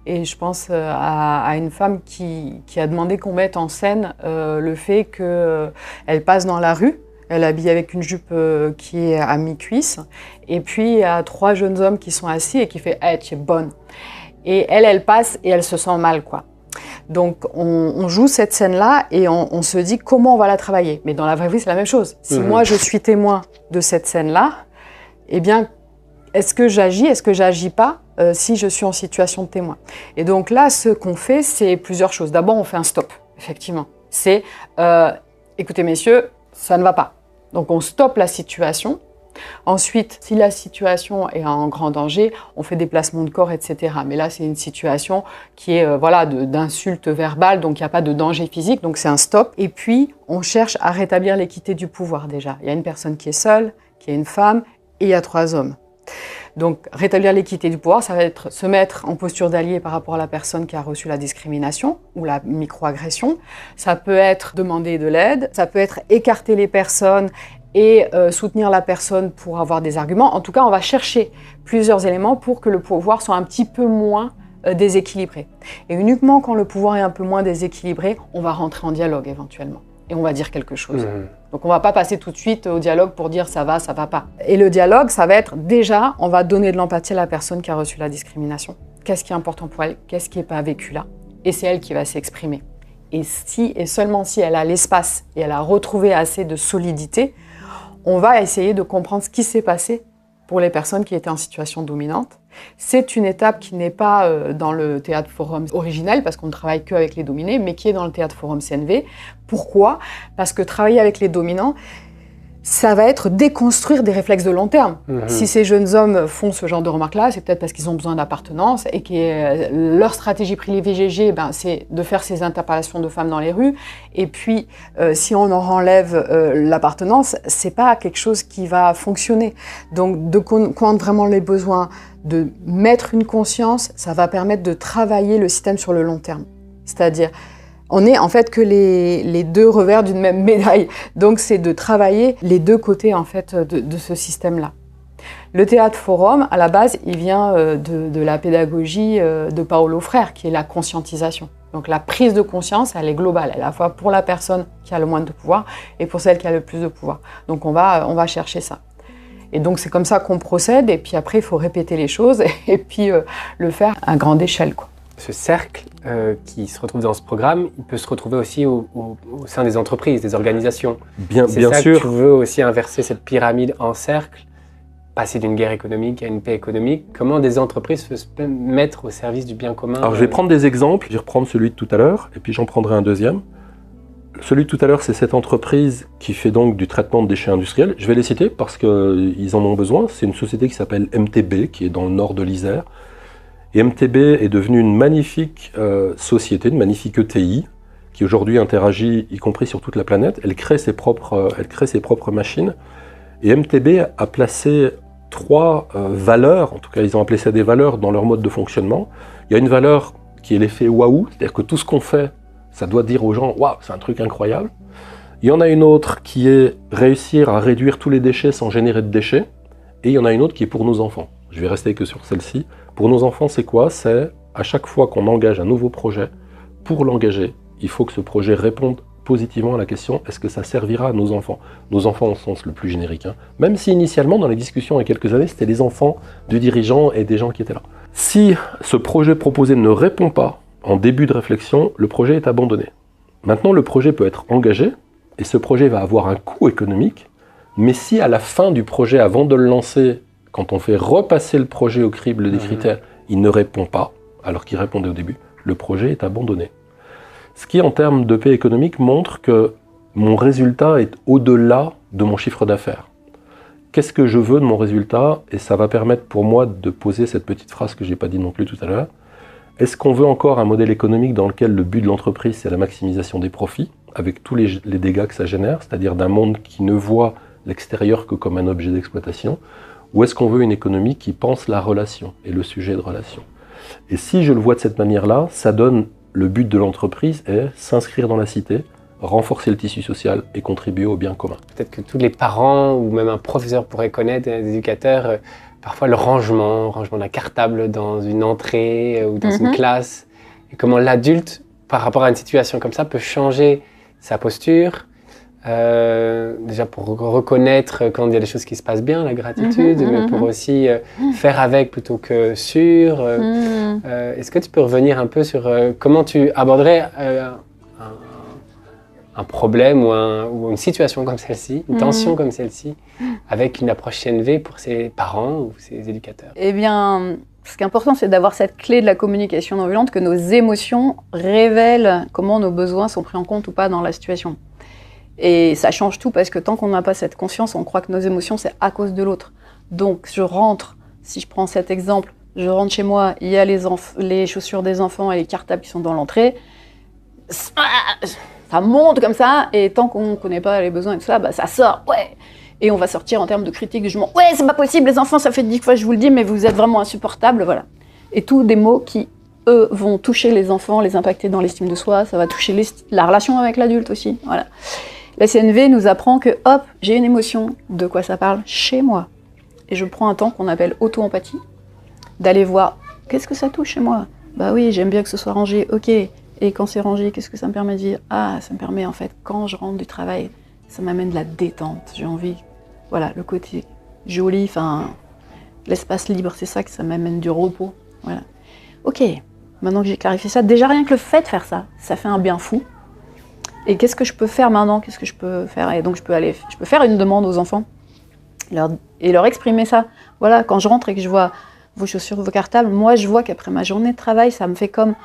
et je pense à une femme qui a demandé qu'on mette en scène le fait qu'elle passe dans la rue. Elle est habillée avec une jupe qui est à mi-cuisse. Et puis, il y a 3 jeunes hommes qui sont assis et qui font « Hey, tu es bonne ». Et elle passe et elle se sent mal, quoi. Donc, on joue cette scène-là et on se dit comment on va la travailler. Mais dans la vraie vie, c'est la même chose. Si moi, je suis témoin de cette scène-là, eh bien, est-ce que j'agis, est-ce que j'agis pas si je suis en situation de témoin? Et donc là, ce qu'on fait, c'est plusieurs choses. D'abord, on fait un stop, effectivement. C'est « Écoutez, messieurs, ça ne va pas ». Donc, on stoppe la situation. Ensuite, si la situation est en grand danger, on fait des placements de corps, etc. Mais là, c'est une situation qui est d'insulte verbale, donc il n'y a pas de danger physique, donc c'est un stop. Et puis, on cherche à rétablir l'équité du pouvoir déjà. Il y a une personne qui est seule, qui est une femme, et il y a 3 hommes. Donc, rétablir l'équité du pouvoir, ça va être se mettre en posture d'allié par rapport à la personne qui a reçu la discrimination ou la microagression. Ça peut être demander de l'aide, ça peut être écarter les personnes et soutenir la personne pour avoir des arguments. En tout cas, on va chercher plusieurs éléments pour que le pouvoir soit un petit peu moins déséquilibré. Et uniquement quand le pouvoir est un peu moins déséquilibré, on va rentrer en dialogue éventuellement. Et on va dire quelque chose. Donc on ne va pas passer tout de suite au dialogue pour dire ça va pas. Et le dialogue, ça va être déjà, on va donner de l'empathie à la personne qui a reçu la discrimination. Qu'est-ce qui est important pour elle? Qu'est-ce qui n'est pas vécu là? Et c'est elle qui va s'exprimer. Et si et seulement si elle a l'espace et elle a retrouvé assez de solidité, on va essayer de comprendre ce qui s'est passé pour les personnes qui étaient en situation dominante. C'est une étape qui n'est pas dans le théâtre forum originel, parce qu'on ne travaille qu'avec les dominés, mais qui est dans le théâtre forum CNV. Pourquoi? Parce que travailler avec les dominants, ça va être déconstruire des réflexes de long terme. Si ces jeunes hommes font ce genre de remarques-là, c'est peut-être parce qu'ils ont besoin d'appartenance et que leur stratégie privilégiée, c'est de faire ces interpellations de femmes dans les rues. Et puis, si on en enlève l'appartenance, c'est pas quelque chose qui va fonctionner. Donc, de comprendre vraiment les besoins, de mettre une conscience, ça va permettre de travailler le système sur le long terme. C'est-à-dire, on n'est en fait que les 2 revers d'une même médaille. Donc, c'est de travailler les 2 côtés en fait de ce système-là. Le théâtre forum, à la base, il vient de la pédagogie de Paulo Freire, qui est la conscientisation. Donc, la prise de conscience, elle est globale, à la fois pour la personne qui a le moins de pouvoir et pour celle qui a le plus de pouvoir. Donc, on va chercher ça. Et donc, c'est comme ça qu'on procède. Et puis après, il faut répéter les choses et puis le faire à grande échelle, quoi. Ce cercle qui se retrouve dans ce programme, il peut se retrouver aussi au sein des entreprises, des organisations. Bien sûr. Que tu veux aussi inverser cette pyramide en cercle, passer d'une guerre économique à une paix économique. Comment des entreprises peuvent se mettre au service du bien commun? Alors, je vais prendre des exemples. Je vais reprendre celui de tout à l'heure, et puis j'en prendrai un deuxième. Celui de tout à l'heure, c'est cette entreprise qui fait donc du traitement de déchets industriels. Je vais les citer parce qu'ils en ont besoin. C'est une société qui s'appelle MTB, qui est dans le nord de l'Isère. Et MTB est devenue une magnifique société, une magnifique ETI, qui aujourd'hui interagit, y compris sur toute la planète. Elle crée ses propres machines. Et MTB a placé 3 valeurs, en tout cas ils ont appelé ça des valeurs dans leur mode de fonctionnement. Il y a une valeur qui est l'effet waouh, c'est-à-dire que tout ce qu'on fait, ça doit dire aux gens « waouh, c'est un truc incroyable ». Il y en a une autre qui est réussir à réduire tous les déchets sans générer de déchets. Et il y en a une autre qui est pour nos enfants. Je vais rester que sur celle-ci. Pour nos enfants, c'est quoi? C'est à chaque fois qu'on engage un nouveau projet, pour l'engager, il faut que ce projet réponde positivement à la question est-ce que ça servira à nos enfants? Nos enfants au sens le plus générique, hein. Même si initialement, dans les discussions il y a quelques années, c'était les enfants du dirigeant et des gens qui étaient là. Si ce projet proposé ne répond pas en début de réflexion, le projet est abandonné. Maintenant, le projet peut être engagé, et ce projet va avoir un coût économique, mais si à la fin du projet, avant de le lancer, quand on fait repasser le projet au crible des critères, il ne répond pas, alors qu'il répondait au début, le projet est abandonné. Ce qui, en termes de paix économique, montre que mon résultat est au-delà de mon chiffre d'affaires. Qu'est-ce que je veux de mon résultat? Et ça va permettre pour moi de poser cette petite phrase que je n'ai pas dit non plus tout à l'heure. Est-ce qu'on veut encore un modèle économique dans lequel le but de l'entreprise, c'est la maximisation des profits, avec tous les dégâts que ça génère, c'est-à-dire d'un monde qui ne voit l'extérieur que comme un objet d'exploitation, ou est-ce qu'on veut une économie qui pense la relation et le sujet de relation? Et si je le vois de cette manière-là, ça donne le but de l'entreprise est s'inscrire dans la cité, renforcer le tissu social et contribuer au bien commun. Peut-être que tous les parents ou même un professeur pourrait connaître, des éducateurs, parfois le rangement d'un cartable dans une entrée ou dans une classe, et comment l'adulte, par rapport à une situation comme ça, peut changer sa posture, déjà pour reconnaître quand il y a des choses qui se passent bien, la gratitude, mais pour aussi faire avec plutôt que sur. Est-ce que tu peux revenir un peu sur comment tu aborderais un problème ou une situation comme celle-ci, une tension comme celle-ci, avec une approche CNV pour ses parents ou ses éducateurs? Eh bien, ce qui est important, c'est d'avoir cette clé de la communication non violente, que nos émotions révèlent comment nos besoins sont pris en compte ou pas dans la situation. Et ça change tout, parce que tant qu'on n'a pas cette conscience, on croit que nos émotions, c'est à cause de l'autre. Donc, je rentre, si je prends cet exemple, je rentre chez moi, il y a les chaussures des enfants et les cartables qui sont dans l'entrée. Ça monte comme ça, et tant qu'on ne connaît pas les besoins et tout ça, bah, ça sort, ouais. Et on va sortir en termes de critique, de jugement. Ouais, c'est pas possible, les enfants, ça fait 10 fois que je vous le dis, mais vous êtes vraiment insupportables, voilà. Et tous des mots qui, eux, vont toucher les enfants, les impacter dans l'estime de soi, ça va toucher la relation avec l'adulte aussi, voilà. La CNV nous apprend que, hop, j'ai une émotion, de quoi ça parle? Chez moi. Et je prends un temps qu'on appelle auto-empathie, d'aller voir, qu'est-ce que ça touche chez moi? Bah oui, j'aime bien que ce soit rangé, ok. Et quand c'est rangé, qu'est-ce que ça me permet de dire? Ah, ça me permet en fait, quand je rentre du travail, ça m'amène de la détente. J'ai envie, voilà, le côté joli, enfin, l'espace libre, c'est ça que ça m'amène du repos. Voilà. Ok, maintenant que j'ai clarifié ça, déjà rien que le fait de faire ça, ça fait un bien fou. Et qu'est-ce que je peux faire maintenant? Qu'est-ce que je peux faire? Et donc je peux faire une demande aux enfants et leur exprimer ça. Voilà, quand je rentre et que je vois vos chaussures, vos cartables, moi je vois qu'après ma journée de travail, ça me fait comme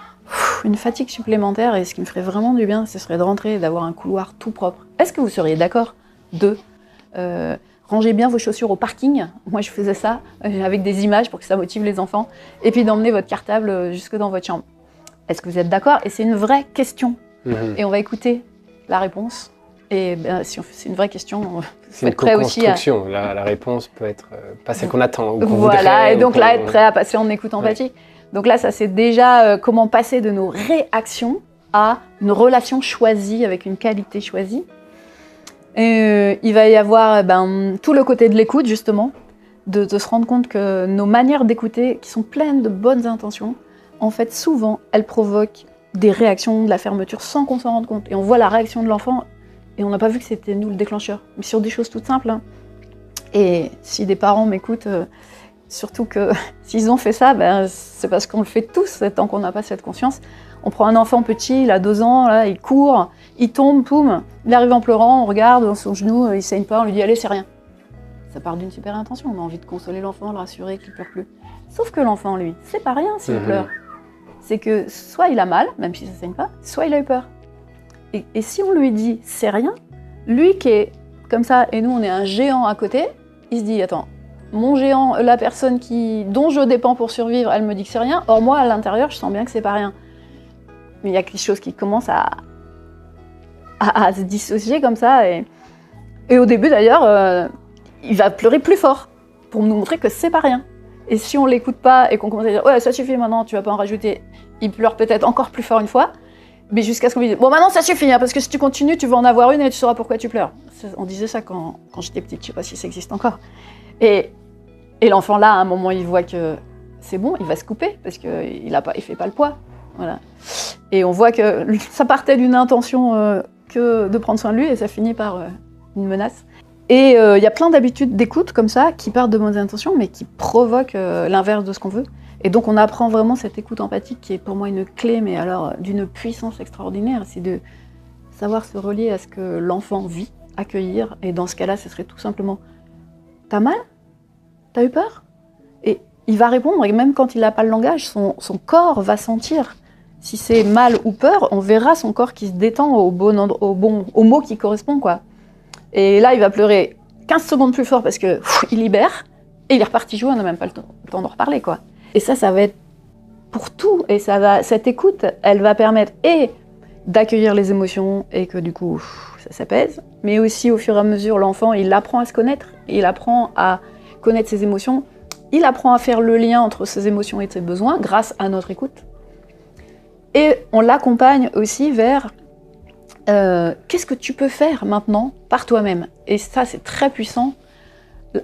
une fatigue supplémentaire, et ce qui me ferait vraiment du bien, ce serait de rentrer et d'avoir un couloir tout propre. Est-ce que vous seriez d'accord de ranger bien vos chaussures au parking? Moi je faisais ça avec des images pour que ça motive les enfants, et puis d'emmener votre cartable jusque dans votre chambre. Est-ce que vous êtes d'accord? Et c'est une vraie question. Et on va écouter la réponse. Et ben, si c'est une vraie question, c'est une co-construction. La réponse peut être pas celle qu'on attend. Ou qu'on voilà, voudrait, et donc là, être prêt à passer en écoute empathique. Donc là, ça c'est déjà comment passer de nos réactions à une relation choisie, avec une qualité choisie. Et, il va y avoir tout le côté de l'écoute, justement, de se rendre compte que nos manières d'écouter, qui sont pleines de bonnes intentions, en fait, souvent, elles provoquent des réactions, de la fermeture, sans qu'on s'en rende compte. Et on voit la réaction de l'enfant, et on n'a pas vu que c'était nous le déclencheur. Mais sur des choses toutes simples. Hein. Et si des parents m'écoutent, surtout que s'ils ont fait ça, c'est parce qu'on le fait tous, tant qu'on n'a pas cette conscience. On prend un enfant petit, il a 2 ans, là, il court, il tombe, poum, il arrive en pleurant, on regarde dans son genou, il saigne pas, on lui dit « allez, c'est rien ». Ça part d'une super intention, on a envie de consoler l'enfant, le rassurer, qu'il ne pleure plus. Sauf que l'enfant, lui, c'est pas rien s'il pleure. C'est que soit il a mal, même si ça saigne pas, soit il a eu peur. Et si on lui dit « c'est rien », lui qui est comme ça, et nous on est un géant à côté, il se dit « attends, mon géant, la personne dont je dépends pour survivre, elle me dit que c'est rien, or moi à l'intérieur je sens bien que c'est pas rien ». Mais il y a quelque chose qui commence à se dissocier comme ça, et au début d'ailleurs, il va pleurer plus fort pour nous montrer que c'est pas rien. Et si on l'écoute pas et qu'on commence à dire « ouais, ça suffit maintenant, tu vas pas en rajouter », il pleure peut-être encore plus fort une fois, mais jusqu'à ce qu'on lui dise « bon, maintenant ça suffit, hein, parce que si tu continues, tu vas en avoir une et tu sauras pourquoi tu pleures ». On disait ça quand j'étais petite, je sais pas si ça existe encore. Et l'enfant là, à un moment, il voit que c'est bon, il va se couper, parce qu'il fait pas le poids. Voilà. Et on voit que ça partait d'une intention que de prendre soin de lui et ça finit par une menace. Et il y a plein d'habitudes d'écoute comme ça qui partent de bonnes intentions mais qui provoquent l'inverse de ce qu'on veut. Et donc on apprend vraiment cette écoute empathique qui est pour moi une clé, mais alors d'une puissance extraordinaire. C'est de savoir se relier à ce que l'enfant vit, accueillir. Et dans ce cas-là, ce serait tout simplement « T'as mal ? T'as eu peur ?» Et il va répondre, et même quand il n'a pas le langage, son corps va sentir. Si c'est mal ou peur, on verra son corps qui se détend au mot qui correspond, quoi. Et là, il va pleurer 15 secondes plus fort parce qu'il libère, et il est reparti jouer, on n'a même pas le temps d'en reparler, quoi. Et ça va être pour tout. Et cette écoute, elle va permettre d'accueillir les émotions et que du coup, ça s'apaise. Mais aussi, au fur et à mesure, l'enfant, il apprend à se connaître, il apprend à connaître ses émotions, il apprend à faire le lien entre ses émotions et ses besoins grâce à notre écoute. Et on l'accompagne aussi vers qu'est-ce que tu peux faire maintenant par toi-même. Et ça, c'est très puissant.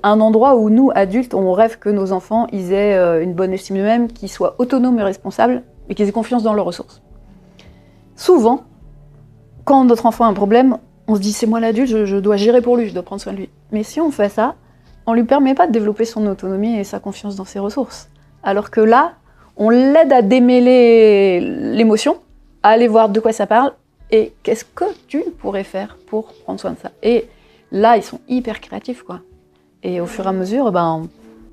Un endroit où nous, adultes, on rêve que nos enfants ils aient une bonne estime d'eux-mêmes, qu'ils soient autonomes et responsables, et qu'ils aient confiance dans leurs ressources. Souvent, quand notre enfant a un problème, on se dit « c'est moi l'adulte, je dois gérer pour lui, je dois prendre soin de lui ». Mais si on fait ça, on ne lui permet pas de développer son autonomie et sa confiance dans ses ressources. Alors que là, on l'aide à démêler l'émotion, à aller voir de quoi ça parle, et qu'est-ce que tu pourrais faire pour prendre soin de ça. Et là, ils sont hyper créatifs, quoi. Et au fur et à mesure,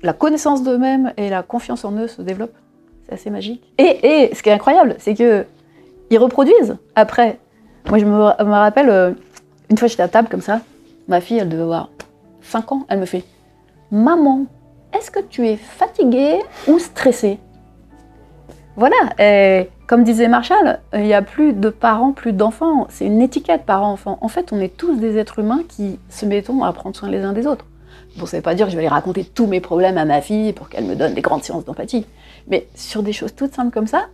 la connaissance d'eux-mêmes et la confiance en eux se développent. C'est assez magique. Et ce qui est incroyable, c'est qu'ils reproduisent après. Moi, je me rappelle, une fois j'étais à table comme ça, ma fille, elle devait avoir 5 ans, elle me fait « Maman, est-ce que tu es fatiguée ou stressée ?» Voilà, et comme disait Marshall, il n'y a plus de parents, plus d'enfants. C'est une étiquette parent-enfant. En fait, on est tous des êtres humains qui se mettons à prendre soin les uns des autres. Bon, ça ne veut pas dire que je vais aller raconter tous mes problèmes à ma fille pour qu'elle me donne des grandes séances d'empathie. Mais sur des choses toutes simples comme ça,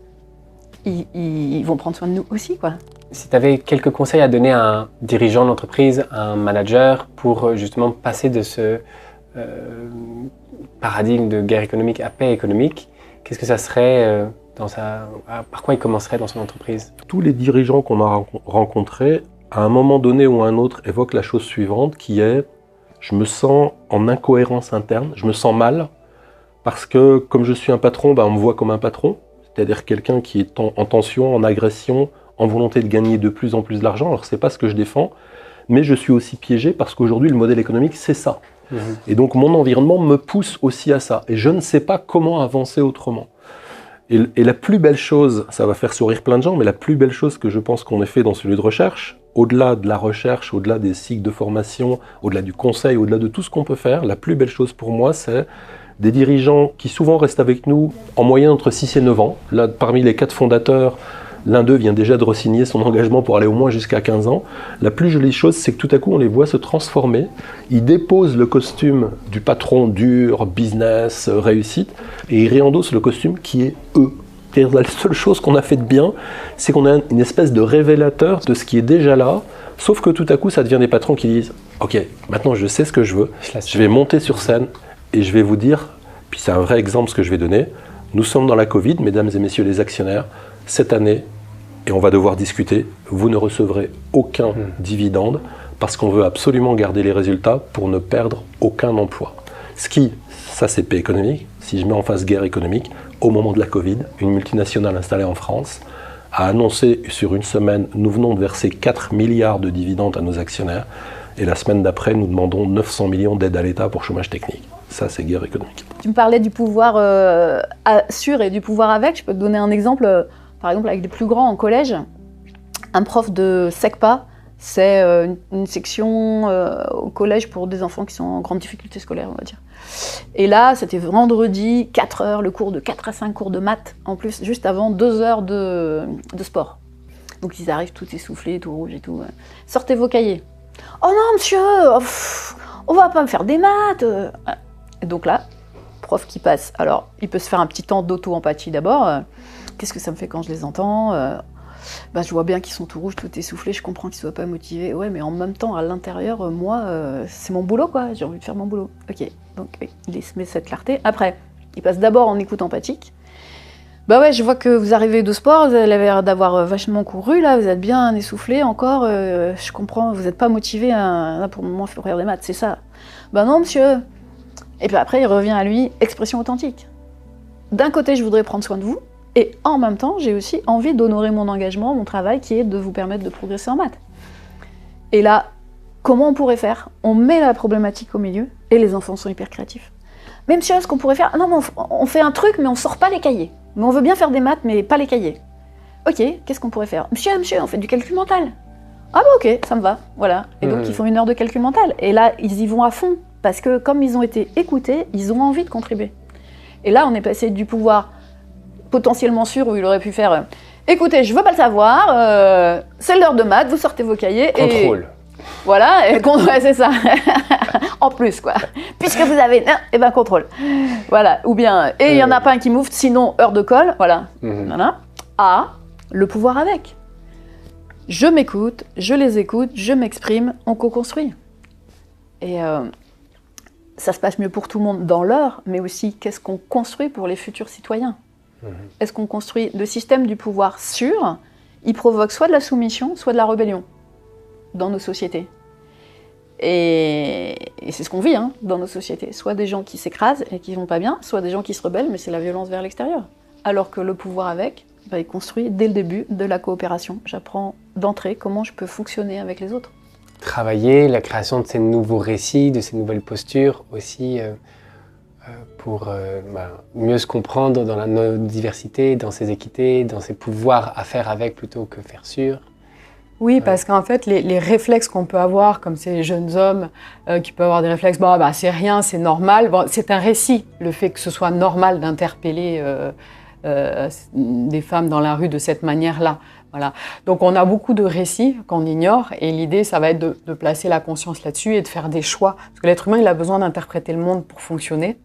ils vont prendre soin de nous aussi, quoi. Si tu avais quelques conseils à donner à un dirigeant d'entreprise, à un manager, pour justement passer de ce paradigme de guerre économique à paix économique, qu'est-ce que ça serait par quoi il commencerait dans son entreprise? Tous les dirigeants qu'on a rencontrés, à un moment donné ou à un autre, évoquent la chose suivante, qui est « je me sens en incohérence interne, je me sens mal, parce que comme je suis un patron, on me voit comme un patron, c'est-à-dire quelqu'un qui est en tension, en agression, en volonté de gagner de plus en plus d'argent. Alors c'est pas ce que je défends, mais je suis aussi piégé parce qu'aujourd'hui le modèle économique c'est ça. Et donc mon environnement me pousse aussi à ça, et je ne sais pas comment avancer autrement. Et la plus belle chose, ça va faire sourire plein de gens, mais la plus belle chose que je pense qu'on ait fait dans ce lieu de recherche, au-delà de la recherche, au-delà des cycles de formation, au-delà du conseil, au-delà de tout ce qu'on peut faire, la plus belle chose pour moi, c'est des dirigeants qui souvent restent avec nous en moyenne entre 6 et 9 ans. Là, parmi les 4 fondateurs, l'un d'eux vient déjà de re-signer son engagement pour aller au moins jusqu'à 15 ans. La plus jolie chose, c'est que tout à coup, on les voit se transformer. Ils déposent le costume du patron dur, business, réussite, et ils réendossent le costume qui est eux. C'est-à-dire, la seule chose qu'on a fait de bien, c'est qu'on a une espèce de révélateur de ce qui est déjà là, sauf que tout à coup, ça devient des patrons qui disent « Ok, maintenant je sais ce que je veux, je vais monter sur scène et je vais vous dire, puis c'est un vrai exemple ce que je vais donner, nous sommes dans la Covid, mesdames et messieurs les actionnaires, cette année, et on va devoir discuter, vous ne recevrez aucun dividende parce qu'on veut absolument garder les résultats pour ne perdre aucun emploi. » Ça c'est paix économique. Si je mets en face guerre économique, au moment de la Covid, une multinationale installée en France a annoncé sur une semaine, nous venons de verser 4 milliards de dividendes à nos actionnaires, et la semaine d'après, nous demandons 900 millions d'aide à l'État pour chômage technique. Ça, c'est guerre économique. Tu me parlais du pouvoir sur et du pouvoir avec. Je peux te donner un exemple, par exemple avec des plus grands en collège. Un prof de SECPA, c'est une section au collège pour des enfants qui sont en grande difficulté scolaire, on va dire. Et là, c'était vendredi, 4 heures, le cours de 4 à 5 cours de maths, en plus, juste avant 2 heures de sport. Donc ils arrivent tout essoufflés, tout rouges et tout. Sortez vos cahiers. « Oh non, monsieur, on va pas me faire des maths !» Et donc là, prof qui passe. Alors, il peut se faire un petit temps d'auto-empathie d'abord. Qu'est-ce que ça me fait quand je les entends ? Je vois bien qu'ils sont tout rouges, tout essoufflés, je comprends qu'ils ne soient pas motivés. Ouais, mais en même temps, à l'intérieur, moi, c'est mon boulot, quoi. J'ai envie de faire mon boulot. Ok, donc il met cette clarté. Après, il passe d'abord en écoute empathique. Bah ouais, je vois que vous arrivez de sport, vous avez l'air d'avoir vachement couru, là, vous êtes bien essoufflé encore, je comprends, vous n'êtes pas motivé pour le moment pour faire des maths, c'est ça. Bah non, monsieur. Et puis après, il revient à lui, expression authentique. D'un côté, je voudrais prendre soin de vous, et en même temps, j'ai aussi envie d'honorer mon engagement, mon travail, qui est de vous permettre de progresser en maths. Et là, comment on pourrait faire? On met la problématique au milieu, et les enfants sont hyper créatifs. Mais monsieur, ce qu'on pourrait faire... Non, mais on fait un truc, mais on sort pas les cahiers. Mais on veut bien faire des maths, mais pas les cahiers. Ok, qu'est-ce qu'on pourrait faire? Monsieur, on fait du calcul mental. Ah bah ok, ça me va, voilà. Et donc ils font 1 heure de calcul mental. Et là, ils y vont à fond, parce que comme ils ont été écoutés, ils ont envie de contribuer. Et là, on est passé du pouvoir potentiellement sûr, où il aurait pu faire écoutez, je veux pas le savoir, c'est l'heure de maths, vous sortez vos cahiers Contrôle. Voilà, et ouais, c'est ça. En plus, quoi. Puisque vous avez... Eh ben, contrôle. Voilà. Ou bien, et il n'y en a pas un qui moufte, sinon heure de colle. Voilà. Voilà. A, le pouvoir avec. Je m'écoute, je les écoute, je m'exprime, on co-construit. Et ça se passe mieux pour tout le monde dans l'heure, mais aussi qu'est-ce qu'on construit pour les futurs citoyens. Est-ce qu'on construit le système du pouvoir sûr? Il provoque soit de la soumission, soit de la rébellion dans nos sociétés. Et c'est ce qu'on vit dans nos sociétés. Soit des gens qui s'écrasent et qui vont pas bien, soit des gens qui se rebellent, mais c'est la violence vers l'extérieur. Alors que le pouvoir avec, il construit dès le début de la coopération. J'apprends d'entrée comment je peux fonctionner avec les autres. Travailler la création de ces nouveaux récits, de ces nouvelles postures aussi pour mieux se comprendre dans la diversité, dans ses équités, dans ses pouvoirs à faire avec plutôt que faire sur. Oui, parce qu'en fait, les réflexes qu'on peut avoir, comme ces jeunes hommes qui peuvent avoir des réflexes, c'est rien, c'est normal, c'est un récit. Le fait que ce soit normal d'interpeller des femmes dans la rue de cette manière-là. Voilà. Donc on a beaucoup de récits qu'on ignore et l'idée, ça va être de placer la conscience là-dessus et de faire des choix. Parce que l'être humain, il a besoin d'interpréter le monde pour fonctionner.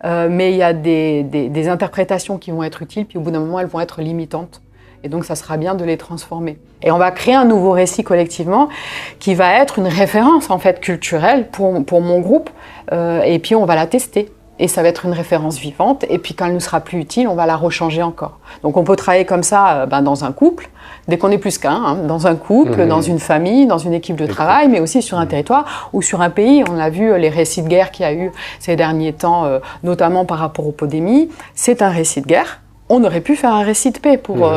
Mais il y a des interprétations qui vont être utiles, puis au bout d'un moment, elles vont être limitantes. Et donc, ça sera bien de les transformer. Et on va créer un nouveau récit collectivement qui va être une référence, en fait, culturelle pour mon groupe. Et puis, on va la tester. Et ça va être une référence vivante. Et puis, quand elle nous sera plus utile, on va la rechanger encore. Donc, on peut travailler comme ça dans un couple, dès qu'on est plus qu'un, dans un couple, dans une famille, dans une équipe de travail, mais aussi sur un territoire ou sur un pays. On a vu les récits de guerre qu'il y a eu ces derniers temps, notamment par rapport aux pandémies. C'est un récit de guerre. On aurait pu faire un récit de paix pour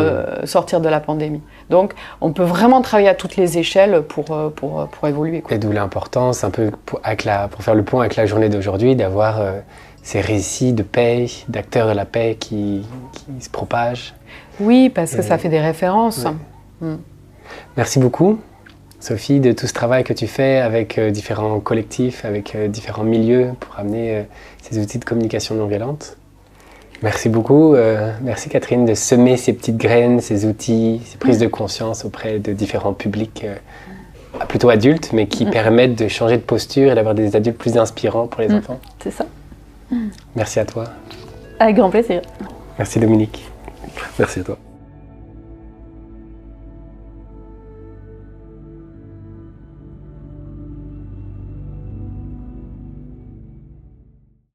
sortir de la pandémie. Donc, on peut vraiment travailler à toutes les échelles pour évoluer, quoi. Et d'où l'importance, un peu pour faire le point avec la journée d'aujourd'hui, d'avoir ces récits de paix, d'acteurs de la paix qui se propagent. Oui, parce que ça fait des références. Ouais. Merci beaucoup, Sophie, de tout ce travail que tu fais avec différents collectifs, avec différents milieux pour amener ces outils de communication non violente. Merci beaucoup. Merci Catherine de semer ces petites graines, ces outils, ces prises de conscience auprès de différents publics plutôt adultes, mais qui permettent de changer de posture et d'avoir des adultes plus inspirants pour les enfants. C'est ça. Merci à toi. Avec grand plaisir. Merci Dominique. Merci à toi.